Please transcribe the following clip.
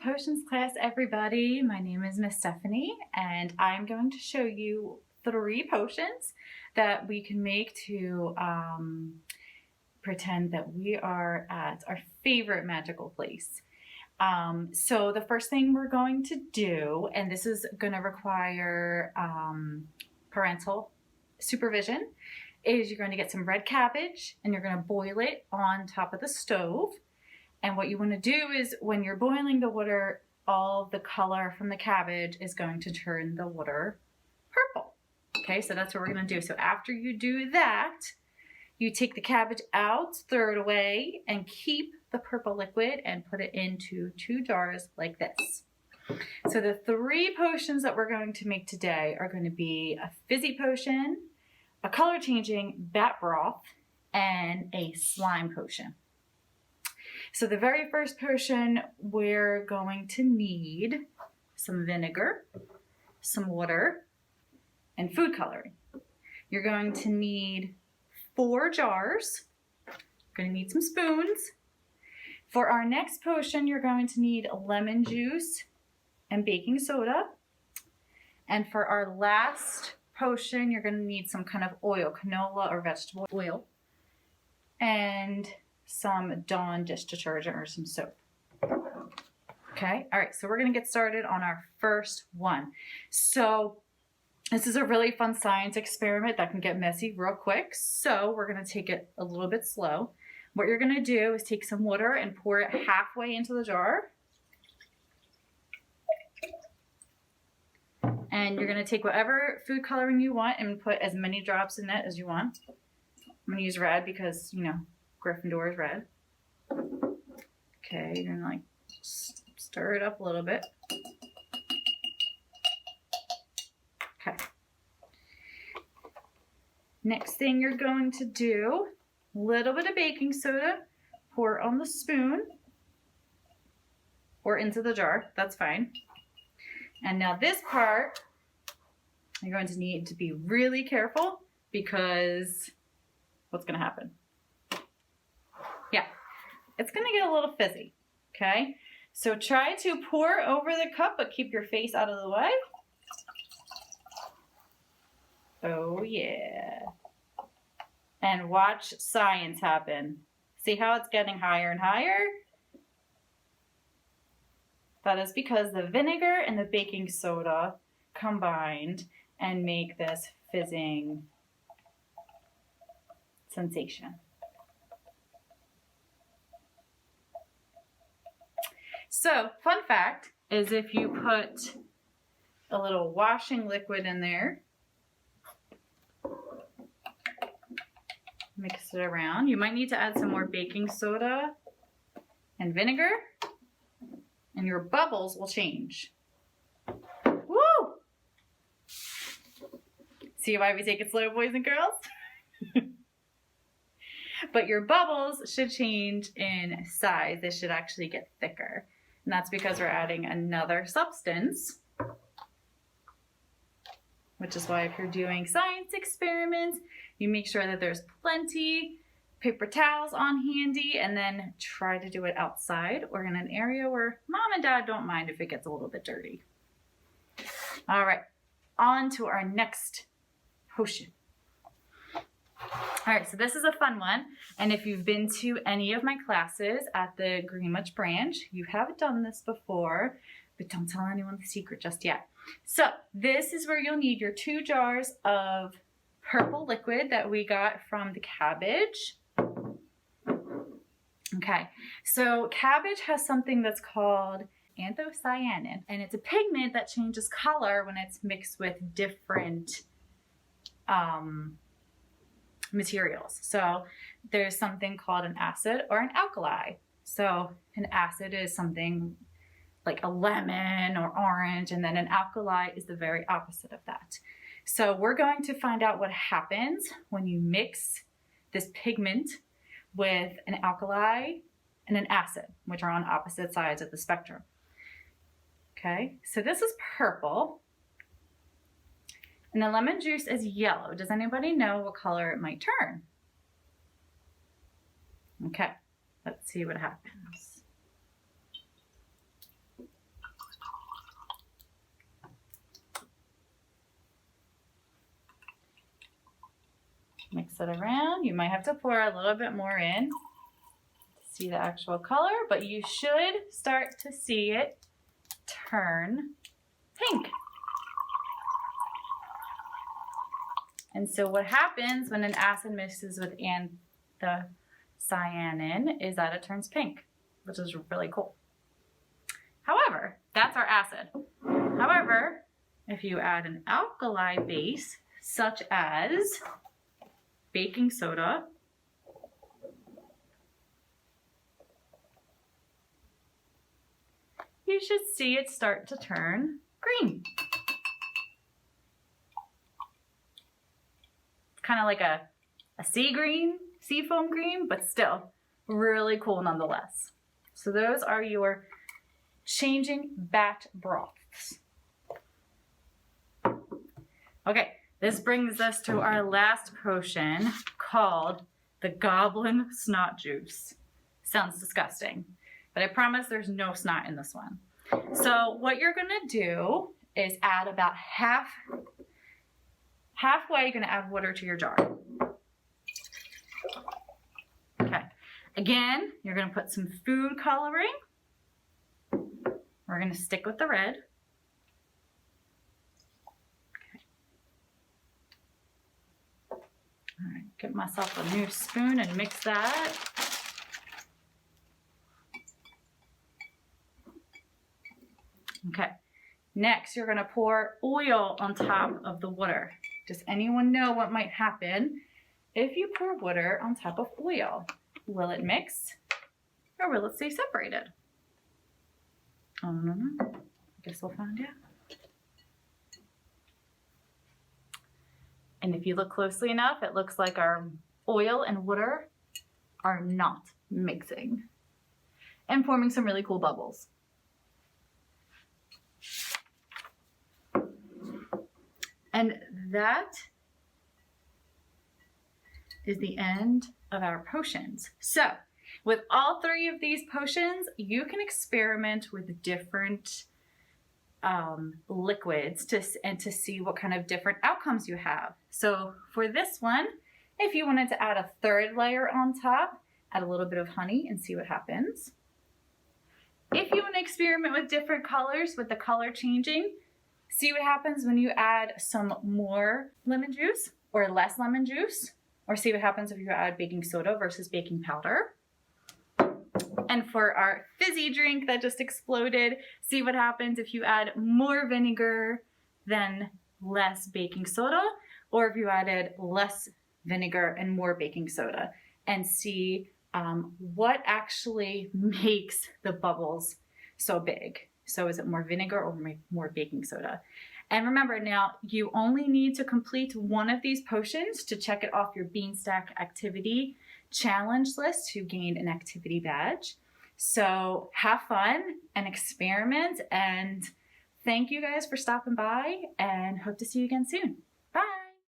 Potions class, everybody. My name is Miss Stephanie, and I'm going to show you 3 potions that we can make to pretend that we are at our favorite magical place. So the first thing we're going to do, and this is going to require parental supervision, is you're going to get some red cabbage and you're going to boil it on top of the stove. And what you want to do is when you're boiling the water, all the color from the cabbage is going to turn the water purple. Okay, so that's what we're going to do. So after you do that, you take the cabbage out, throw it away, and keep the purple liquid and put it into 2 jars like this. So the 3 potions that we're going to make today are going to be a fizzy potion, a color-changing bat broth, and a slime potion. So the very first potion, we're going to need some vinegar, some water, and food coloring. You're going to need 4 jars. You're going to need some spoons. For our next potion, you're going to need lemon juice and baking soda. And for our last potion, you're going to need some kind of oil, canola or vegetable oil, and some Dawn dish detergent or some soap. Okay, all right, so we're gonna get started on our first one. So this is a really fun science experiment that can get messy real quick. So we're gonna take it a little bit slow. What you're gonna do is take some water and pour it halfway into the jar. And you're gonna take whatever food coloring you want and put as many drops in it as you want. I'm gonna use red because, you know, Gryffindor is red. Okay, you're gonna like stir it up a little bit. Okay. Next thing you're going to do, a little bit of baking soda, pour it on the spoon or into the jar, that's fine. And now this part, you're going to need to be really careful because what's gonna happen? Yeah, it's gonna get a little fizzy, okay? So try to pour over the cup, but keep your face out of the way. Oh yeah. And watch science happen. See how it's getting higher and higher? That is because the vinegar and the baking soda combined and make this fizzing sensation. So, fun fact is if you put a little washing liquid in there, mix it around. You might need to add some more baking soda and vinegar, and your bubbles will change. Woo! See why we take it slow, boys and girls? But your bubbles should change in size. They should actually get thicker. And that's because we're adding another substance, which is why if you're doing science experiments, you make sure that there's plenty paper towels on handy, and then try to do it outside or in an area where mom and dad don't mind if it gets a little bit dirty. All right, on to our next potion. All right, so this is a fun one, and if you've been to any of my classes at the Greenwich branch, you have done this before, but don't tell anyone the secret just yet. So this is where you'll need your 2 jars of purple liquid that we got from the cabbage. Okay, so cabbage has something that's called Anthocyanin, and it's a pigment that changes color when it's mixed with different materials. So there's something called an acid or an alkali. So an acid is something like a lemon or orange, and then an alkali is the very opposite of that. So we're going to find out what happens when you mix this pigment with an alkali and an acid, which are on opposite sides of the spectrum. Okay, so this is purple. And the lemon juice is yellow. Does anybody know what color it might turn? Okay, let's see what happens. Mix it around. You might have to pour a little bit more in to see the actual color, but you should start to see it turn pink. And so what happens when an acid mixes with anthocyanin is that it turns pink, which is really cool. However, that's our acid. However, if you add an alkali base, such as baking soda, you should see it start to turn green. It's kind of like a sea green, sea foam green, but still really cool nonetheless. So those are your changing batch broths. Okay, this brings us to our last potion called the Goblin Snot Juice. Sounds disgusting, but I promise there's no snot in this one. So what you're gonna do is add about halfway, you're gonna add water to your jar. Okay, again, you're gonna put some food coloring. We're gonna stick with the red. All right, get myself a new spoon and mix that. Okay, next you're gonna pour oil on top of the water. Does anyone know what might happen if you pour water on top of oil? Will it mix or will it stay separated? I don't know. I guess we'll find out. And if you look closely enough, it looks like our oil and water are not mixing and forming some really cool bubbles. And that is the end of our potions. So with all three of these potions, you can experiment with different liquids to see what kind of different outcomes you have. So for this one, if you wanted to add a third layer on top, add a little bit of honey and see what happens. If you want to experiment with different colors, with the color changing, see what happens when you add some more lemon juice or less lemon juice, or see what happens if you add baking soda versus baking powder. And for our fizzy drink that just exploded, see what happens if you add more vinegar than less baking soda, or if you added less vinegar and more baking soda, and see what actually makes the bubbles so big. So is it more vinegar or more baking soda? And remember now, you only need to complete one of these potions to check it off your Beanstack activity challenge list to gain an activity badge. So have fun and experiment, and thank you guys for stopping by, and hope to see you again soon.